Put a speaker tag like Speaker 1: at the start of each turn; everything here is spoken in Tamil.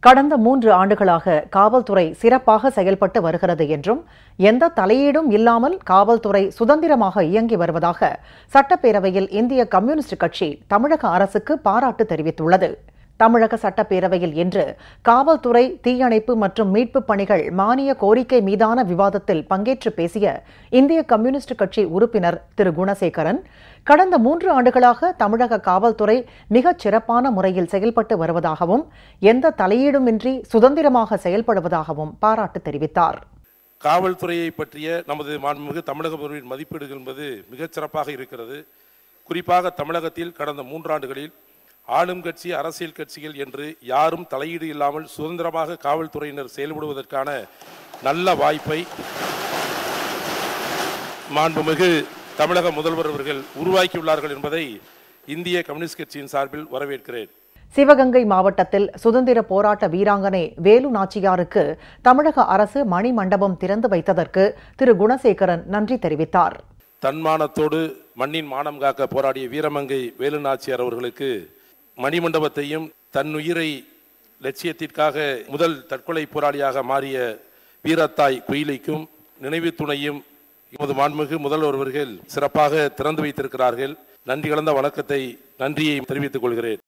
Speaker 1: கடந்த 3 ஆண்டுகளாக காவல்துறை சிறப்பாக செயல்பட்டு வருகிறது என்றும் எந்த தலையீடும் இல்லாமல் காவல்துறை சுதந்திரமாக இயங்கி வருவதாக சட்டப்பேரவையில் இந்திய கம்யூனிஸ்ட் கட்சி தமிழக அரசுக்கு பாராட்டு தெரிவித்துள்ளது. தமிழக சட்டப்பேரவையில் இன்று காவல்துறை, தீயணைப்பு மற்றும் மீட்பு பணிகள் மானிய கோரிக்கை மீதான விவாதத்தில் பங்கேற்று பேசிய இந்திய கம்யூனிஸ்ட் கட்சி உறுப்பினர் திரு குணசேகரன், கடந்த 3 ஆண்டுகளாக தமிழக காவல்துறை மிகச் சிறப்பான முறையில் செயல்பட்டு வருவதாகவும் எந்த தலையீடுமின்றி சுதந்திரமாக செயல்படுவதாகவும் பாராட்டு தெரிவித்தார்.
Speaker 2: காவல்துறையை பற்றிய நமது மாண்புமிகு தமிழக முதல்வரின் மதிப்பீடுகள் என்பது மிகச் சிறப்பாக இருக்கிறது. குறிப்பாக தமிழகத்தில் கடந்த 3 ஆண்டுகளில் ஆளும் கட்சி, அரசியல் கட்சிகள் என்று யாரும் தலையீடு இல்லாமல் சுதந்திரமாக காவல்துறையினர் செயல்படுவதற்கான நல்ல வாய்ப்பை மாண்புமிகு தமிழக முதல்வர் அவர்கள் உருவாக்கியுள்ளார்கள் என்பதை இந்திய கம்யூனிஸ்ட் கட்சியின் சார்பில் வரவேற்கிறேன்.
Speaker 1: சிவகங்கை மாவட்டத்தில் சுதந்திர போராட்ட வீராங்கனை வேலு நாச்சியாருக்கு தமிழக அரசு மணிமண்டபம் திறந்து வைத்ததற்கு திரு குணசேகரன் நன்றி தெரிவித்தார்.
Speaker 2: தன்மானத்தோடு மண்ணின் மானம் காக்க போராடிய வீரமங்கை வேலு நாச்சியார் அவர்களுக்கு மணிமண்டபத்தையும், தன்னுயிரை லட்சியத்திற்காக முதல் தற்கொலை போராளியாக மாறிய வீரத்தாய் குயிலிக்கும் நினைவு துணையும் எமது மாண்புமிகு முதல்வர் அவர்கள் சிறப்பாக திறந்து வைத்திருக்கிறார்கள். நன்றி கலந்த வணக்கத்தை, நன்றியை தெரிவித்துக் கொள்கிறேன்.